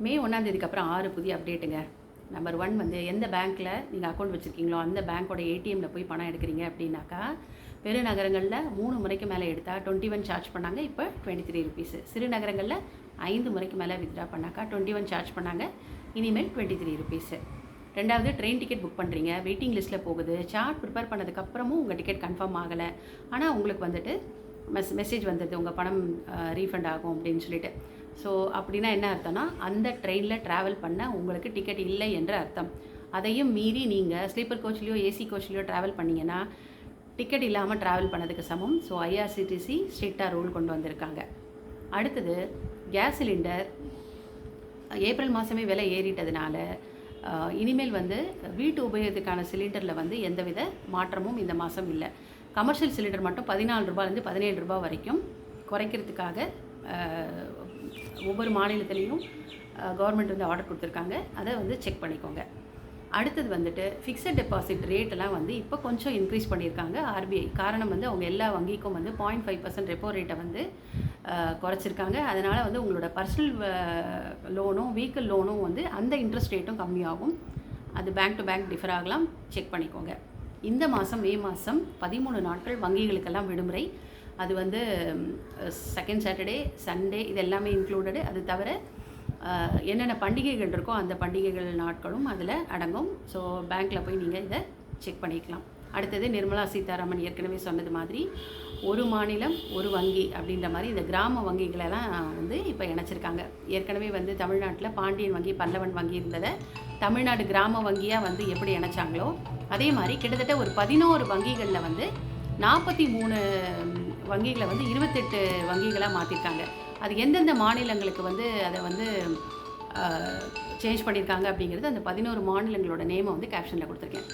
மே 1 அப்புறம் 6 புதிய அப்டேட்டுங்க. நம்பர் 1 வந்து எந்த பேங்க்கில் நீங்கள் அக்கௌண்ட் வச்சுருக்கீங்களோ அந்த பேங்க்கோட ஏடிஎம்மில் போய் பணம் எடுக்கிறீங்க அப்படின்னாக்கா, பெருநகரங்களில் 3 முறைக்கு மேலே எடுத்தால் 21 சார்ஜ் பண்ணாங்க, இப்போ 23 ருபீஸு. சிறு நகரங்களில் 5 முறைக்கு மேலே வித்ட்ரா பண்ணாக்கா 21 சார்ஜ் பண்ணாங்க, இனிமேல் 23 ருபீஸு. ரெண்டாவது, ட்ரெயின் டிக்கெட் புக் பண்ணுறீங்க, வெயிட்டிங் லிஸ்ட்டில் போகுது, சார்ட் ப்ரிப்பேர் பண்ணதுக்கப்புறமும் உங்கள் டிக்கெட் கன்ஃபார்ம் ஆகலை, ஆனால் உங்களுக்கு வந்துட்டு மெசேஜ் வந்தது உங்கள் பணம் ரீஃபண்ட் ஆகும் அப்படின்னு சொல்லிட்டு. ஸோ அப்படின்னா என்ன அர்த்தம்னா, அந்த ட்ரெயினில் ட்ராவல் பண்ண உங்களுக்கு டிக்கெட் இல்லை என்ற அர்த்தம். அதையும் மீறி நீங்கள் ஸ்லீப்பர் கோச்லேயோ ஏசி கோச்லேயோ ட்ராவல் பண்ணிங்கன்னா டிக்கெட் இல்லாமல் ட்ராவல் பண்ணதுக்கு சமம். ஸோ ஐஆர்சிடிசி ஸ்ட்ரிக்டாக ரூல் கொண்டு வந்திருக்காங்க. அடுத்தது, கேஸ் சிலிண்டர் ஏப்ரல் மாதமே விலை ஏறிட்டதுனால இனிமேல் வந்து வீட்டு உபயோகத்துக்கான சிலிண்டரில் வந்து எந்தவித மாற்றமும் இந்த மாதம் இல்லை. கமர்ஷியல் சிலிண்டர் மட்டும் 14 ரூபாயிலேருந்து 17 ரூபா வரைக்கும் குறைக்கிறதுக்காக ஒவ்வொரு மாநிலத்திலையும் கவர்மெண்ட் வந்து ஆர்டர் கொடுத்துருக்காங்க. அதை வந்து செக் பண்ணிக்கோங்க. அடுத்தது வந்துட்டு ஃபிக்ஸட் டெபாசிட் ரேட்டெல்லாம் வந்து இப்போ கொஞ்சம் இன்க்ரீஸ் பண்ணியிருக்காங்க ஆர்பிஐ. காரணம் வந்து அவங்க எல்லா வங்கிக்கும் வந்து 0.5% ரெப்போ ரேட்டை வந்து குறைச்சிருக்காங்க. அதனால் வந்து உங்களோட பர்சனல் லோனும் வெஹிக்கிள் லோனும் வந்து அந்த இன்ட்ரெஸ்ட் ரேட்டும் கம்மியாகும். அது பேங்க் டு பேங்க் டிஃபர் ஆகலாம், செக் பண்ணிக்கோங்க. இந்த மாதம் மே மாதம் 13 நாட்கள் வங்கிகளுக்கெல்லாம் விடுமுறை. அது வந்து செகண்ட் சாட்டர்டே, சண்டே இது எல்லாமே இன்க்ளூடடு. அது தவிர என்னென்ன பண்டிகைகள் இருக்கோ அந்த பண்டிகைகள் நாட்களும் அதில் அடங்கும். ஸோ பேங்க்கில் போய் நீங்கள் இதை செக் பண்ணிக்கலாம். அடுத்தது, நிர்மலா சீதாராமன் ஏற்கனவே சொன்னது மாதிரி ஒரு மாநிலம் ஒரு வங்கி அப்படின்ற மாதிரி இந்த கிராம வங்கிகளெல்லாம் வந்து இப்போ இணைச்சிருக்காங்க. ஏற்கனவே வந்து தமிழ்நாட்டில் பாண்டியன் வங்கி, பல்லவன் வங்கி இருந்ததை தமிழ்நாடு கிராம வங்கியாக வந்து எப்படி இணைச்சாங்களோ அதே மாதிரி கிட்டத்தட்ட ஒரு 11 வங்கிகளில் வந்து 43 வங்கிகளை வந்து 28 வங்கிகளாக மாற்றிருக்காங்க. அது எந்தெந்த மாநிலங்களுக்கு வந்து அதை வந்து சேஞ்ச் பண்ணியிருக்காங்க அப்படிங்கிறது அந்த 11 மாநிலங்களோட நேமை வந்து கேப்ஷனில் கொடுத்துருக்கேன்.